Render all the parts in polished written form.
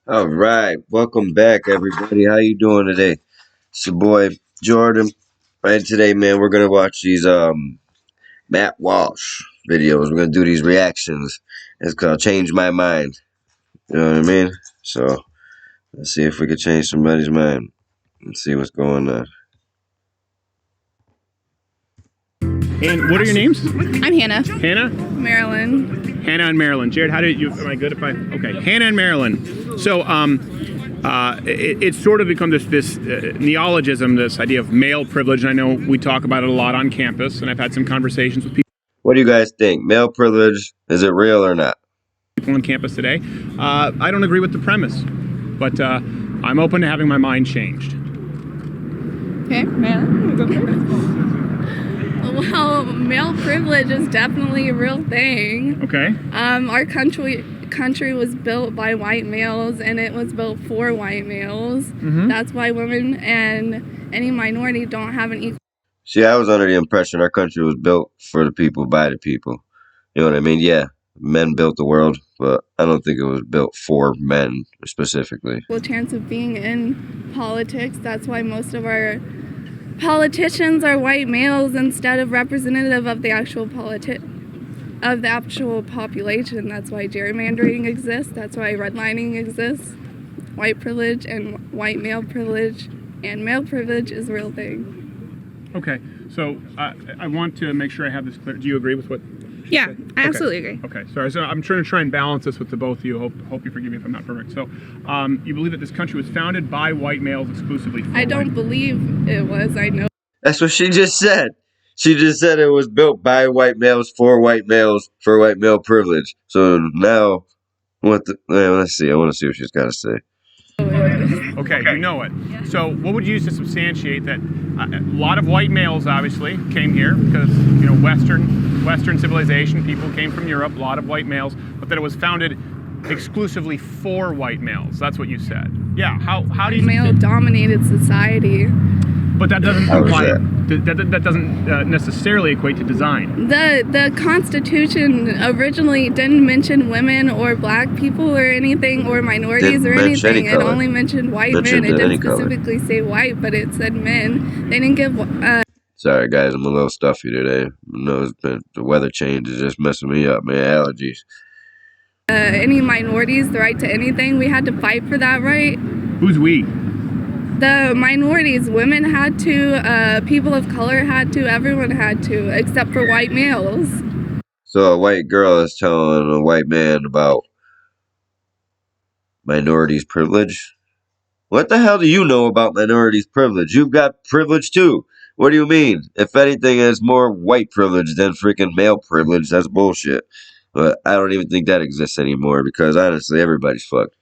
All right, welcome back, everybody. How you doing today? It's your boy Jordan. Right today, man, we're gonna watch these Matt Walsh videos. We're gonna do these reactions. It's called "Change My Mind." You know what I mean? So let's see if we can change somebody's mind. Let's see what's going on. And what are your names? I'm Hannah. Hannah? Marilyn. Hannah and Marilyn. Jared, how did you, am I good if I, okay. Hannah and Marilyn. So, it's sort of become this neologism, this idea of male privilege. And I know we talk about it a lot on campus, and I've had some conversations with What do you guys think? Male privilege, is it real or not? people on campus today. I don't agree with the premise, but I'm open to having my mind changed. Okay, Marilyn, go first. Well, male privilege is definitely a real thing. Okay. Our country was built by white males, and it was built for white males. Mm-hmm. That's why women and any minority don't have an equal. See, I was under the impression our country was built for the people, by the people. You know what I mean? Yeah, men built the world, but I don't think it was built for men specifically. Chance of being in politics. That's why most of our politicians are white males instead of representative of the actual population. That's why gerrymandering exists. That's why redlining exists. White privilege and white male privilege and male privilege is a real thing. Okay. So I want to make sure I have this clear. Do you agree with what? Yeah, said? I absolutely agree. Okay, sorry. So I'm trying to and balance this with the both of you. Hope you forgive me if I'm not perfect. So, you believe that this country was founded by white males exclusively? I don't believe it was. I know. That's what she just said. She just said it was built by white males for white males for white male privilege. So now, let's see. I want to see what she's got to say. Okay, you know it. So, what would you use to substantiate that? A lot of white males obviously came here because Western civilization. People came from Europe. A lot of white males, but that it was founded exclusively for white males. That's what you said. Yeah. How do you? Male-dominated society. But that doesn't How is apply. that? That doesn't necessarily equate to design. The Constitution originally didn't mention women or black people or anything or minorities or anything. It only mentioned white men. It didn't specifically say white, but it said men. They didn't give. Sorry, guys. I'm a little stuffy today. The weather change is just messing me up, man. Allergies. Any minorities the right to anything. We had to fight for that right. Who's we? The minorities, women had to, people of color had to, everyone had to, except for white males. So a white girl is telling a white man about minorities' privilege? What the hell do you know about minorities' privilege? You've got privilege too. What do you mean? If anything, it's more white privilege than freaking male privilege. That's bullshit. But I don't even think that exists anymore because honestly, everybody's fucked.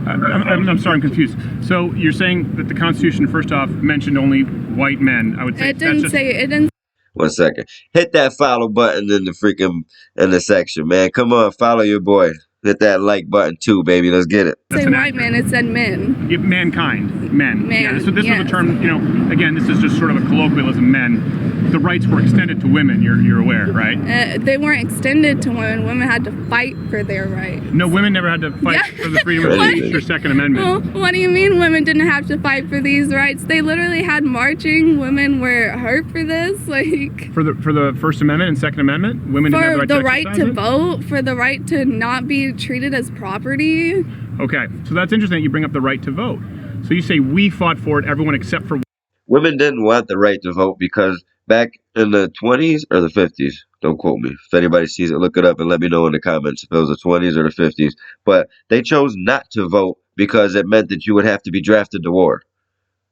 I'm sorry, I'm confused. So you're saying that the Constitution, first off, mentioned only white men. I would say it didn't. 1 second. Hit that follow button in the section, man. Come on, follow your boy. Hit that like button too, baby. Let's get it. Say white men, it said men. Yeah, mankind, men. Man, Yeah, this yes. was a term. Again, this is just sort of a colloquialism. Men. The rights were extended to women. You're aware, right? They weren't extended to women. Women had to fight for their rights. No, women never had to fight for the freedom of speech or Second Amendment. Well, what do you mean women didn't have to fight for these rights? They literally had marching. Women were hurt for this, like for the First Amendment and Second Amendment, women didn't have the right right to to vote, for the right to not be treated as property. Okay, so that's interesting that you bring up the right to vote. So you say we fought for it, everyone except for Women didn't want the right to vote because back in the 20s or the 50s, don't quote me. If anybody sees it, look it up and let me know in the comments if it was the 20s or the 50s. But they chose not to vote because it meant that you would have to be drafted to war.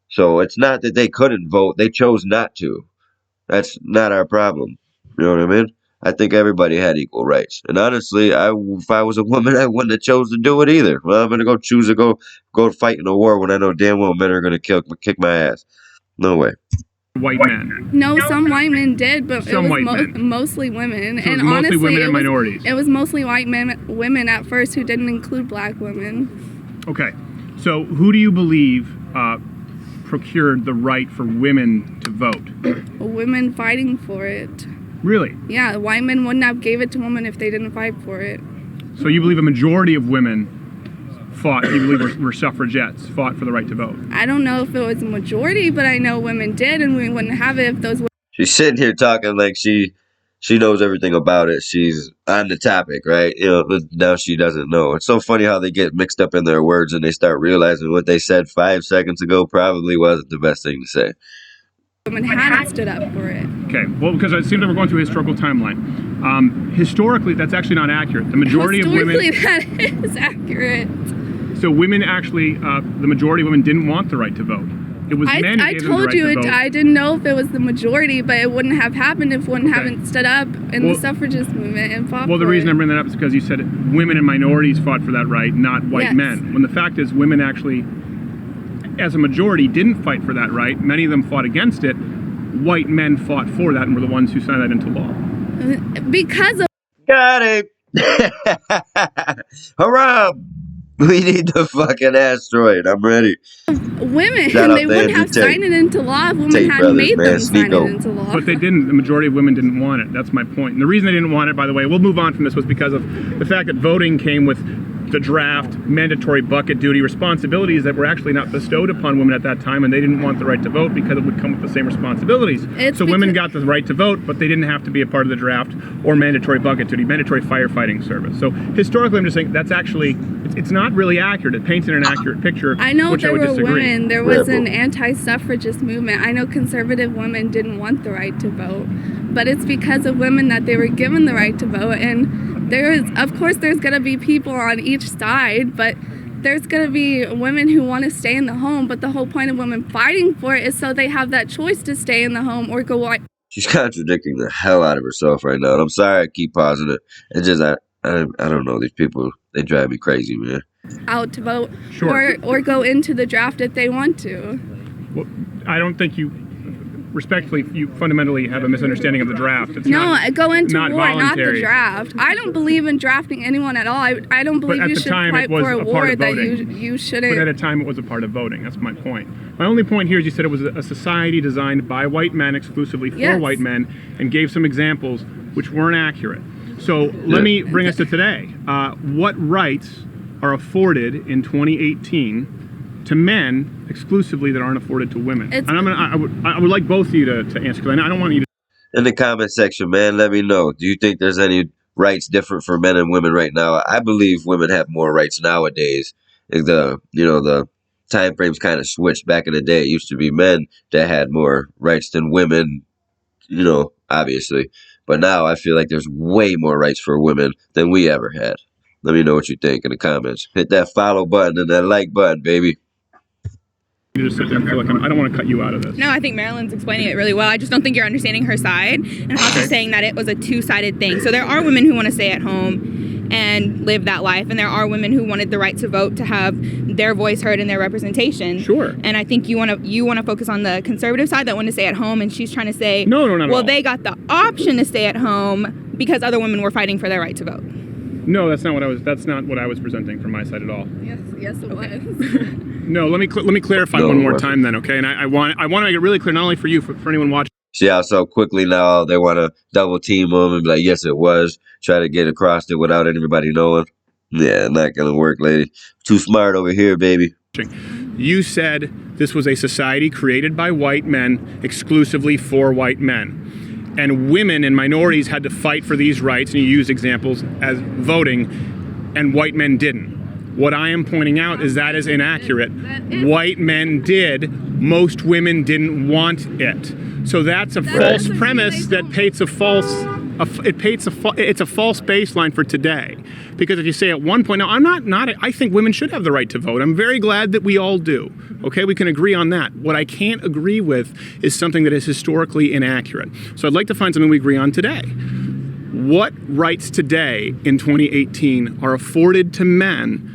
So it's not that they couldn't vote, they chose not to. That's not our problem. You know what I mean? I think everybody had equal rights. And honestly, if I was a woman, I wouldn't have chose to do it either. Well, I'm going to choose to go fight in a war when I know damn well men are going to kick my ass. No way. white men. No, some white men did, but Some it white was men. mostly women. So it was and mostly honestly, women and minorities. It was mostly white women at first who didn't include black women. Okay, so who do you believe procured the right for women to vote? Women fighting for it. Really? Yeah, white men wouldn't have gave it to women if they didn't fight for it. So you believe a majority of women fought, you believe were suffragettes, fought for the right to vote? I don't know if it was a majority, but I know women did, and we wouldn't have it if those. She's sitting here talking like she knows everything about it. She's on the topic, right? But now she doesn't know. It's so funny how they get mixed up in their words and they start realizing what they said 5 seconds ago probably wasn't the best thing to say. Women hadn't stood up for it. Okay, well, because it seems like we're going through a historical timeline. Historically, that's actually not accurate. The majority of women... Historically, that is accurate. So women actually, the majority of women didn't want the right to vote. It was men who I gave them the told right you, to vote. I didn't know if it was the majority, but it wouldn't have happened if women haven't stood up in the suffragist movement and fought for it. Well, the reason I'm bringing that up is because you said women and minorities fought for that right, not white men. When the fact is women actually, as a majority, didn't fight for that right. Many of them fought against it. White men fought for that and were the ones who signed that into law. Because of... Got it! Hurrah! We need the fucking asteroid. I'm ready. Women, Shout out they to wouldn't Andrew have Tate. signed it into law if women Tate hadn't brothers, made man. them sign it Sneako. into law. But they didn't. The majority of women didn't want it. That's my point. And the reason they didn't want it, by the way, we'll move on from this, was because of the fact that voting came with the draft, mandatory bucket duty responsibilities that were actually not bestowed upon women at that time, and they didn't want the right to vote because it would come with the same responsibilities. So women got the right to vote, but they didn't have to be a part of the draft or mandatory bucket duty, mandatory firefighting service. So historically, I'm just saying that's actually, it's not really accurate. It paints an inaccurate picture, I know which there I would were disagree. women, there was an anti-suffragist movement. I know conservative women didn't want the right to vote, but it's because of women that they were given the right to vote. And of course there's going to be people on each side, but there's going to be women who want to stay in the home, but the whole point of women fighting for it is so they have that choice to stay in the home or go out. She's contradicting the hell out of herself right now. And I'm sorry I keep pausing it. It's just, I don't know. These people, they drive me crazy, man. Out to vote, Sure. or go into the draft if they want to. Well, I don't think respectfully, you fundamentally have a misunderstanding of the draft. It's Go into not war, not the voluntary. draft. I don't believe in drafting anyone at all. I don't believe at you the should time, fight it was for a a part war of that voting. you shouldn't. But at a time, it was a part of voting. That's my point. My only point here is you said it was a society designed by white men, exclusively for white men, and gave some examples which weren't accurate. So let me bring us to today. What rights are afforded in 2018 to men exclusively that aren't afforded to women? And I would like both of you to answer, because I don't want you to. In the comment section, man, let me know. Do you think there's any rights different for men and women right now? I believe women have more rights nowadays. The time frames kind of switched. Back in the day, it used to be men that had more rights than women, obviously. But now I feel like there's way more rights for women than we ever had. Let me know what you think in the comments. Hit that follow button and that like button, baby. You just sit there and feel like I don't want to cut you out of this. No, I think Marilyn's explaining it really well. I just don't think you're understanding her side, and also saying that it was a two-sided thing. So there are women who want to stay at home and live that life, and there are women who wanted the right to vote, to have their voice heard and their representation. Sure. And I think you want to focus on the conservative side that want to stay at home, and she's trying to say, not at all. They got the option to stay at home because other women were fighting for their right to vote. No, that's not what I was presenting from my side at all. Yes, it was. No, let me clarify one more time then, okay? And I want to make it really clear, not only for you, for anyone watching. See how so quickly now they want to double team them and be like, yes, it was. Try to get across it without anybody knowing. Yeah, not going to work, lady. Too smart over here, baby. You said this was a society created by white men, exclusively for white men. And women and minorities had to fight for these rights, and you used examples as voting, and white men didn't. What I am pointing out is that is inaccurate. White men did. Most women didn't want it. So that's a false premise that paints a false. It's a false baseline for today. Because if you say at one point, now I think women should have the right to vote. I'm very glad that we all do. Okay, we can agree on that. What I can't agree with is something that is historically inaccurate. So I'd like to find something we agree on today. What rights today in 2018 are afforded to men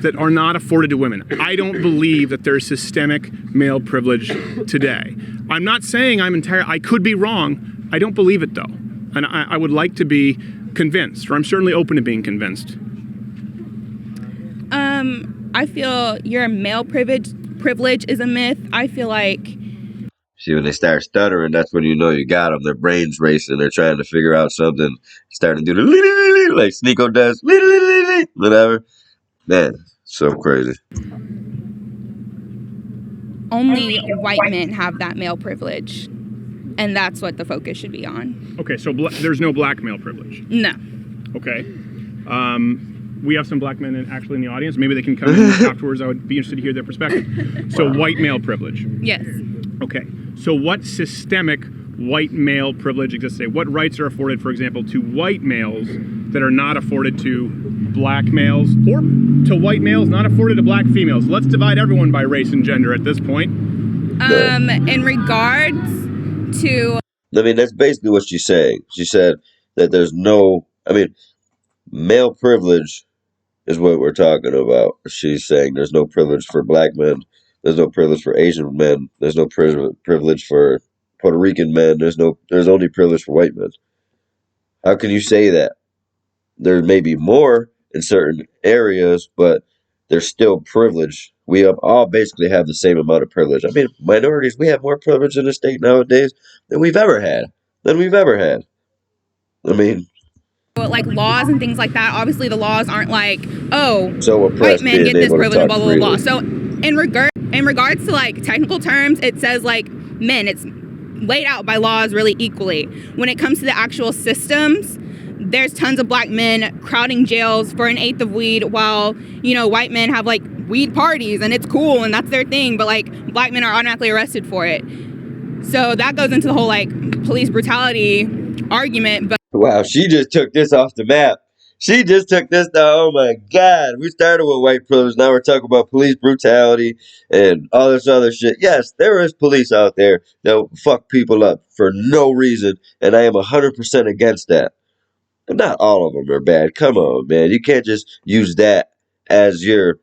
that are not afforded to women? I don't believe that there's systemic male privilege today. I'm not saying I could be wrong. I don't believe it though. And I would like to be convinced, or I'm certainly open to being convinced. I feel your male privilege is a myth. I feel like... See, when they start stuttering, that's when you know you got them. Their brains racing. They're trying to figure out something. Starting to do the like Sneako does. Whatever. Man, So crazy. Only white men have that male privilege, and that's what the focus should be on. Okay, so there's no black male privilege. No. Okay. We have some black men actually in the audience. Maybe they can come in afterwards. I would be interested to hear their perspective. So white male privilege. Yes. Okay. So what systemic white male privilege exists today? What rights are afforded, for example, to white males that are not afforded to black males, or to white males not afforded to black females? Let's divide everyone by race and gender at this point. In regards to... I mean, that's basically what she's saying. She said that there's no... I mean, male privilege is what we're talking about. She's saying there's no privilege for black men. There's no privilege for Asian men. There's no privilege for Puerto Rican men. There's only privilege for white men. How can you say that? There may be more in certain areas, but there's still privilege. We all basically have the same amount of privilege. I mean, minorities, we have more privilege in the state nowadays than we've ever had. I mean, like laws and things like that. Obviously, the laws aren't like, oh, so white men get this privilege, blah, blah, blah. So in regards to like technical terms, it says like men. It's laid out by laws really equally. When it comes to the actual systems, there's tons of black men crowding jails for an eighth of weed, while, you know, white men have like weed parties and it's cool and that's their thing, but like black men are automatically arrested for it. So that goes into the whole like police brutality argument. But wow, she just took this off the map. She just took this down. Oh my God. We started with white privilege. Now we're talking about police brutality and all this other shit. Yes, there is police out there that fuck people up for no reason, and I am 100% against that. But not all of them are bad. Come on, man. You can't just use that as your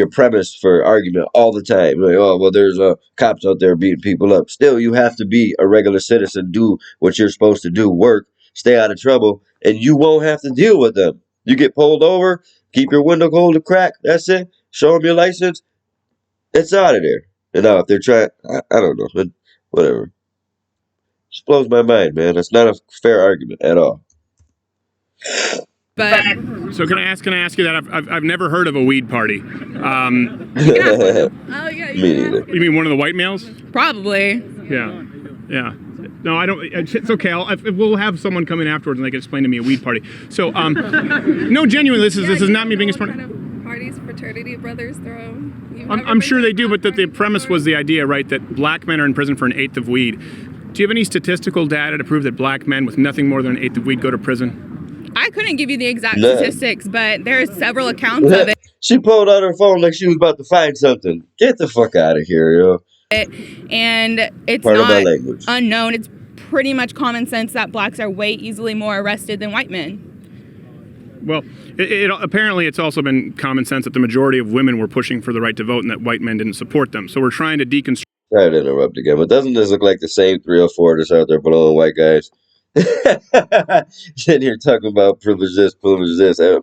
premise for argument all the time. Like, oh, well, there's cops out there beating people up. Still, you have to be a regular citizen, do what you're supposed to do, work, stay out of trouble, and you won't have to deal with them. You get pulled over, keep your window cold to crack, that's it. Show them your license, it's out of there. And now if they're trying, I don't know, but whatever. Just blows my mind, man. That's not a fair argument at all. But so can I ask you that I've never heard of a weed party. Oh yeah. Me neither. You mean one of the white males? probably. Yeah. No, I don't. It's okay. We'll have someone come in afterwards and they can explain to me a weed party. So, no, genuinely, this is not me being a smart. Kind of parties fraternity brothers throw. I'm sure they do, but the premise was the idea, right, that black men are in prison for an eighth of weed. Do you have any statistical data to prove that black men with nothing more than an eighth of weed go to prison? I couldn't give you the exact statistics, but there's several accounts of it. She pulled out her phone like she was about to find something. Get the fuck out of here, yo. And it's Part of my not language. unknown. It's pretty much common sense that blacks are way easily more arrested than white men. Well, apparently it's also been common sense that the majority of women were pushing for the right to vote and that white men didn't support them. So we're trying to deconstruct. Sorry to interrupt again, but doesn't this look like the same 304 that's out there blowing white guys? Sitting here talking about privilege this,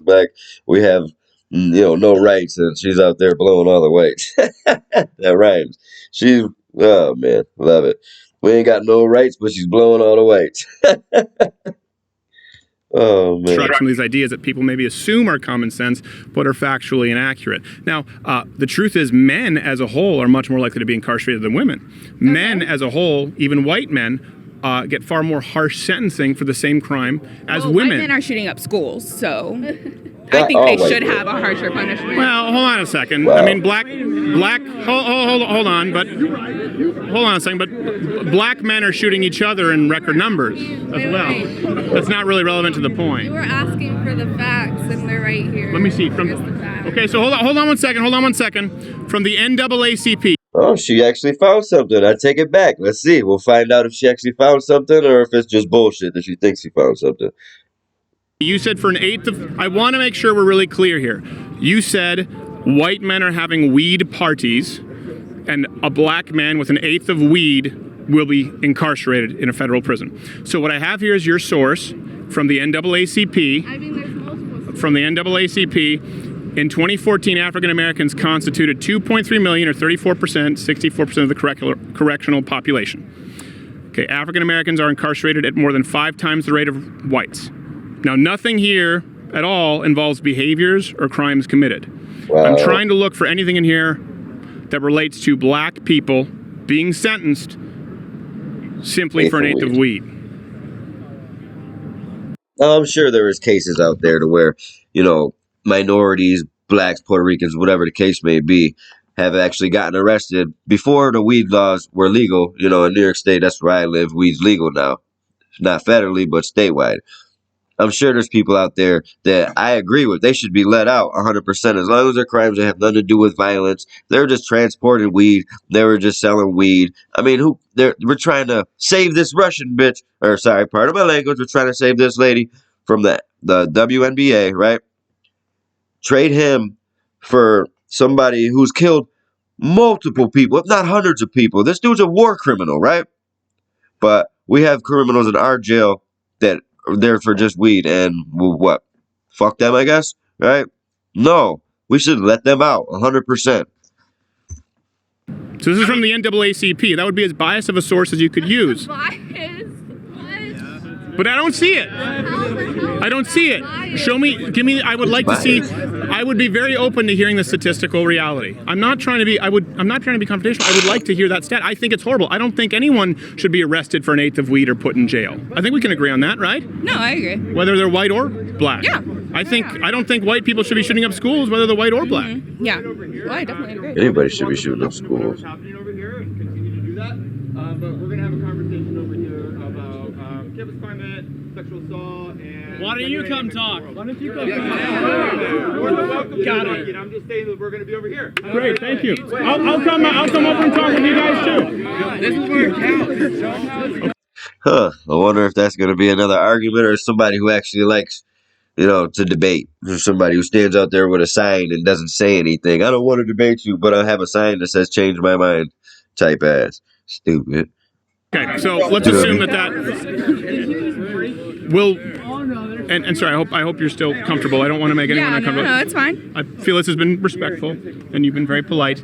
black, we have no rights, and she's out there blowing all the whites. That rhymes. Oh man, love it. We ain't got no rights, but she's blowing all the whites. Oh man. From these ideas that people maybe assume are common sense, but are factually inaccurate. Now, the truth is, men as a whole are much more likely to be incarcerated than women. Men as a whole, even white men, get far more harsh sentencing for the same crime as women. White men are shooting up schools, so I think they should have a harsher punishment. Well, hold on a second. Wow. I mean, hold on a second. But black men are shooting each other in record numbers as well. That's not really relevant to the point. You were asking for the facts, and they're right here. Let me see. Here's the facts. Okay, so hold on one second. From the NAACP. Oh, she actually found something. I take it back. Let's see. We'll find out if she actually found something or if it's just bullshit that she thinks she found something. You said for an eighth of... I want to make sure we're really clear here. You said white men are having weed parties and a black man with an eighth of weed will be incarcerated in a federal prison. So what I have here is your source from the NAACP. I mean, there's multiple. From the NAACP. In 2014, African Americans constituted 2.3 million, or 34%, 64% of the correctional population. Okay, African Americans are incarcerated at more than 5 times the rate of whites. Now, nothing here at all involves behaviors or crimes committed. Wow. I'm trying to look for anything in here that relates to black people being sentenced simply for an eighth of weed. I'm sure there is cases out there to where, minorities, blacks, Puerto Ricans, whatever the case may be, have actually gotten arrested before the weed laws were legal. In New York State, that's where I live, weed's legal now. Not federally, but statewide. I'm sure there's people out there that I agree with. They should be let out 100% as long as their crimes that have nothing to do with violence. They're just transporting weed. They were just selling weed. I mean, we're trying to save this Russian bitch, or sorry, pardon my language. We're trying to save this lady from the WNBA, right? Trade him for somebody who's killed multiple people, if not hundreds of people. This dude's a war criminal, right? But we have criminals in our jail that are there for just weed, and what? Fuck them, I guess, right? No, we should let them out 100%. So this is from the NAACP. That would be as biased of a source as you could use. But I don't see it. I don't see it. Show me, give me, I would like to see, I would be very open to hearing the statistical reality. I'm not trying to be confrontational. I would like to hear that stat. I think it's horrible. I don't think anyone should be arrested for an eighth of weed or put in jail. I think we can agree on that, right? No, I agree. Whether they're white or black. Yeah. I don't think white people should be shooting up schools, whether they're white or black. Mm-hmm. Yeah. Well, I definitely agree. Anybody should be shooting up schools. Happening over here and continue to do that. But we're going to have a conversation over here about campus climate, sexual assault, and... Why don't you come talk? Why don't you come talk? Got it. I'm just saying that we're going to be over here. Great, thank you. I'll come over and talk with you guys too. This is where it counts. I wonder if that's going to be another argument or somebody who actually likes, to debate. Or somebody who stands out there with a sign and doesn't say anything. I don't want to debate you, but I have a sign that says change my mind type ass. Stupid. Okay, so let's assume that will... And sorry, I hope you're still comfortable. I don't want to make anyone uncomfortable. No, it's fine. I feel this has been respectful, and you've been very polite.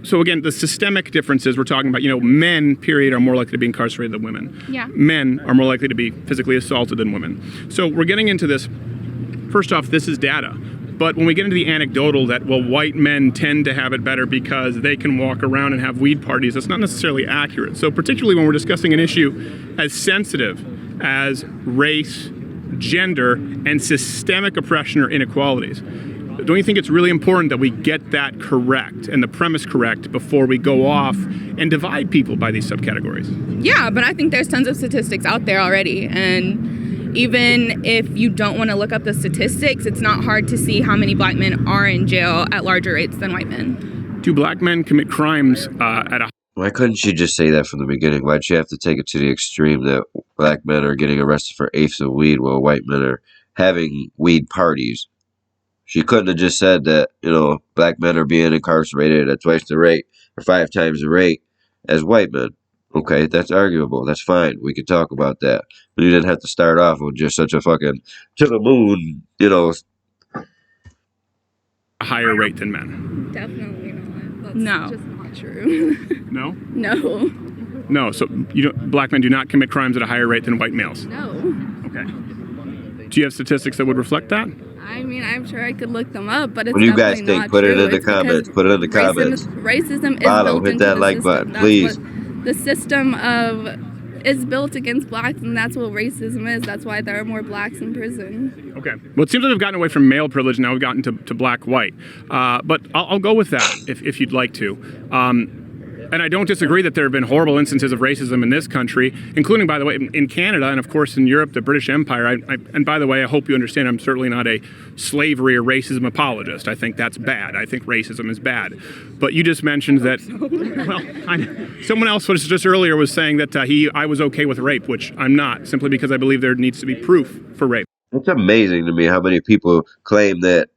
So again, the systemic differences we're talking about, men, period, are more likely to be incarcerated than women. Yeah. Men are more likely to be physically assaulted than women. So we're getting into this. First off, this is data. But when we get into the anecdotal that, white men tend to have it better because they can walk around and have weed parties, that's not necessarily accurate. So particularly when we're discussing an issue as sensitive as race, gender, and systemic oppression or inequalities, don't you think it's really important that we get that correct and the premise correct before we go off and divide people by these subcategories? Yeah, but I think there's tons of statistics out there already, and even if you don't want to look up the statistics, it's not hard to see how many black men are in jail at larger rates than white men. Do black men commit crimes at a... Why couldn't she just say that from the beginning? Why'd she have to take it to the extreme that black men are getting arrested for eighths of weed while white men are having weed parties? She couldn't have just said that, black men are being incarcerated at twice the rate or 5 times the rate as white men. Okay, that's arguable. That's fine. We could talk about that. But you didn't have to start off with just such a fucking to the moon, a higher rate than men. Definitely not. That's No. just not true. No? No. No, so black men do not commit crimes at a higher rate than white males. No. Okay. Do you have statistics that would reflect that? I mean, I'm sure I could look them up, but it's What do you guys definitely think? not Put it true. in the It's because comments. Put it in the comments. Racism is Follow, built hit into that the like system. button, That's please. what the system is built against blacks, and that's what racism is. That's why there are more blacks in prison. Okay. Well, it seems like we've gotten away from male privilege. Now we've gotten to black-white. But I'll go with that if you'd like to. And I don't disagree that there have been horrible instances of racism in this country, including, by the way, in Canada and, of course, in Europe, the British Empire. And by the way, I hope you understand I'm certainly not a slavery or racism apologist. I think that's bad. I think racism is bad. But you just mentioned that, someone else was just earlier was saying that I was okay with rape, which I'm not, simply because I believe there needs to be proof for rape. It's amazing to me how many people claim that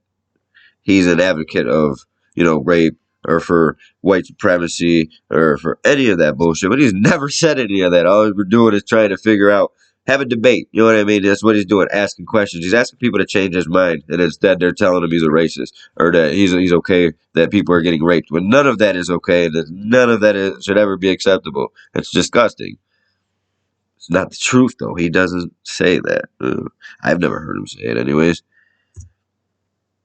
he's an advocate of, rape or for white supremacy or for any of that bullshit. But he's never said any of that. All we're doing is trying to figure out, have a debate. You know what I mean? That's what he's doing, asking questions. He's asking people to change his mind. And instead they're telling him he's a racist or that he's okay that people are getting raped. When none of that is okay and none of that should ever be acceptable. It's disgusting. It's not the truth, though. He doesn't say that. I've never heard him say it anyways.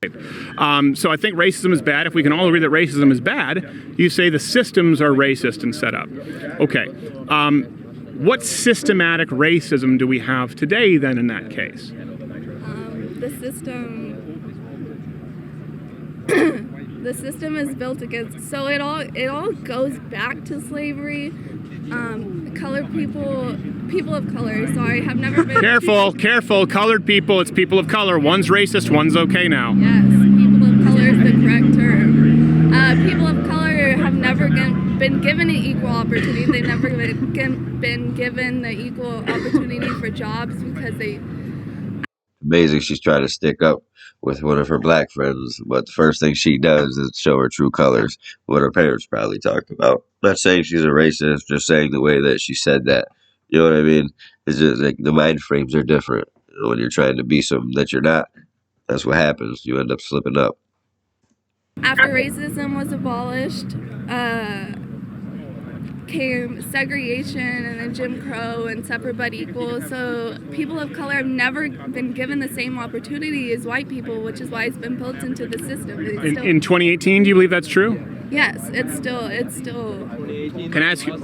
So I think racism is bad. If we can all agree that racism is bad, you say the systems are racist and set up. Okay. What systematic racism do we have today then in that case? The system is built against, so it all goes back to slavery. Colored people of color, sorry, have never been... Careful, colored people, it's people of color. One's racist, one's okay now. Yes, people of color is the correct term. People of color have never been given an equal opportunity. They've never been given the equal opportunity for jobs because they... Amazing she's trying to stick up with one of her black friends, but the first thing she does is show her true colors, what her parents probably talked about. Not saying she's a racist, just saying the way that she said that. You know what I mean? It's just like the mind frames are different. You know, when you're trying to be something that you're not, that's what happens. You end up slipping up. After racism was abolished, came segregation and then Jim Crow and separate but equal. So people of color have never been given the same opportunity as white people, which is why it's been built into the system. In 2018, do you believe that's true? Yes, it's still. Can I ask you?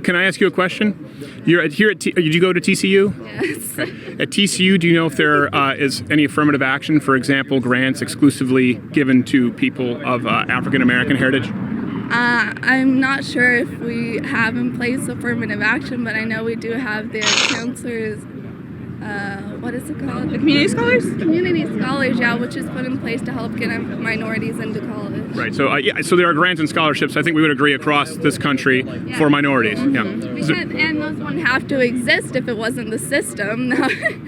Can I ask you a question? You're here at did you go to TCU? Yes. At TCU, do you know if there is any affirmative action, for example, grants exclusively given to people of African American heritage? I'm not sure if we have in place affirmative action, but I know we do have the counselors. What is it called? The community scholars? Community scholars, yeah, which is put in place to help get minorities into college. Right. So, so there are grants and scholarships. I think we would agree across this country for minorities. Yeah. And those wouldn't have to exist if it wasn't the system.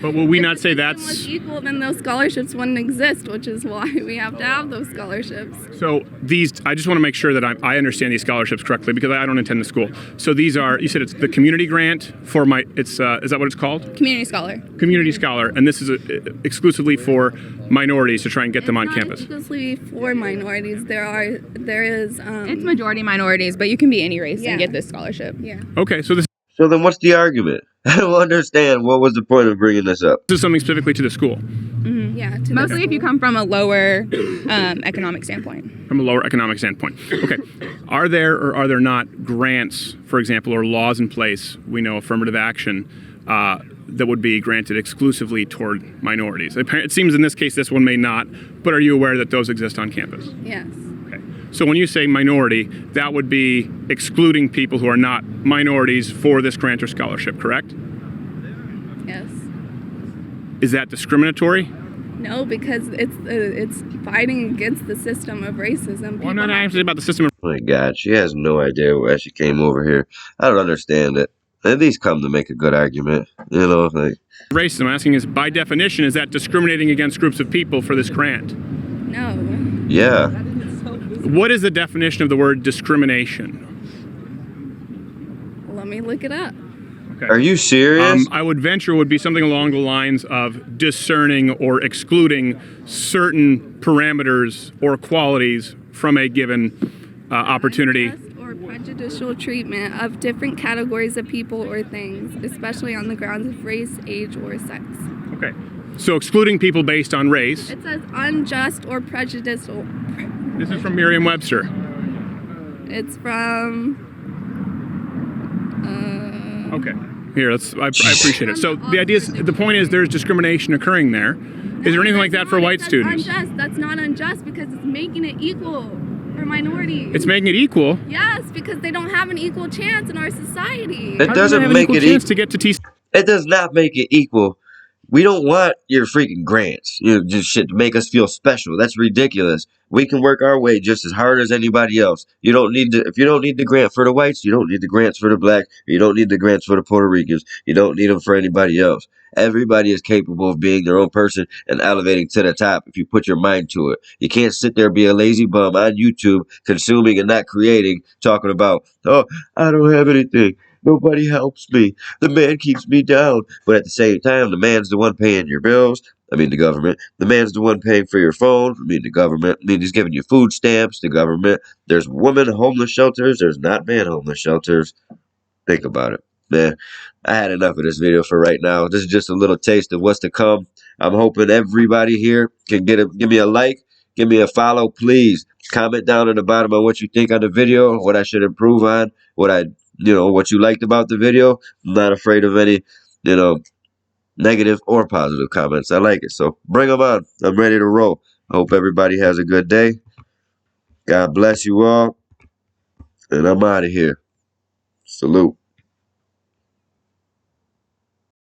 But will we not say If that's it was equal, then those scholarships wouldn't exist, which is why we have to have those scholarships. so? These I just want to make sure that I understand these scholarships correctly because I don't attend the school. So these are, you said it's the community grant for is that what it's called? Community scholar. Community scholar, and this is exclusively for minorities to try and get them on campus. It's not exclusively for minorities. There is. It's majority minorities, but you can be any race and get this scholarship. Yeah. Okay, so this So then what's the argument? I don't understand. What was the point of bringing this up? is something specifically to the school, Yeah. Mostly if you come from a lower economic standpoint. from a lower economic standpoint. Okay, are there or are there not grants, for example, or laws in place, we know affirmative action, that would be granted exclusively toward minorities? It seems in this case this one may not, but are you aware that those exist on campus? Yes. Okay. So when you say minority, that would be excluding people who are not minorities for this grant or scholarship, correct? Yes. Is that discriminatory? No, because it's fighting against the system of racism. Well, I'm not asking about the system of Oh my God, she has no idea why she came over here. I don't understand it. At least come to make a good argument. You know, like, racism. I'm asking is, by definition, is that discriminating against groups of people for this grant? No. yeah. What is the definition of the word discrimination? Let me look it up. Okay. Are you serious? I would venture would be something along the lines of discerning or excluding certain parameters or qualities from a given opportunity. Unjust or prejudicial treatment of different categories of people or things, especially on the grounds of race, age, or sex. Okay. So excluding people based on race. It says unjust or prejudicial. This is from Merriam-Webster. It's from. Okay. Here, I appreciate it. So the point is there's discrimination occurring there. Is there anything like that for white students? Unjust. That's not unjust because it's making it equal for minorities. It's making it equal. Yes, because they don't have an equal chance in our society. It How do they doesn't have an make equal it chance equal. to get to TC. It does not make it equal. We don't want your freaking grants. You know, just shit to make us feel special. That's ridiculous. We can work our way just as hard as anybody else. You don't need to. If you don't need the grant for the whites, you don't need the grants for the black. You don't need the grants for the Puerto Ricans. You don't need them for anybody else. Everybody is capable of being their own person and elevating to the top if you put your mind to it. You can't sit there and be a lazy bum on YouTube, consuming and not creating, talking about, oh, I don't have anything. Nobody helps me. The man keeps me down. But at the same time, the man's the one paying your bills. I mean, the government. The man's the one paying for your phone. I mean, the government. I mean, he's giving you food stamps. The government. There's women homeless shelters. There's not man homeless shelters. Think about it. man, I had enough of this video for right now. This is just a little taste of what's to come. I'm hoping everybody here can give me a like, give me a follow, please. Comment down at the bottom on what you think on the video, what I should improve on, what you liked about the video. I'm not afraid of any, negative or positive comments. I like it. So bring them on. I'm ready to roll. I hope everybody has a good day. God bless you all. And I'm out of here. Salute.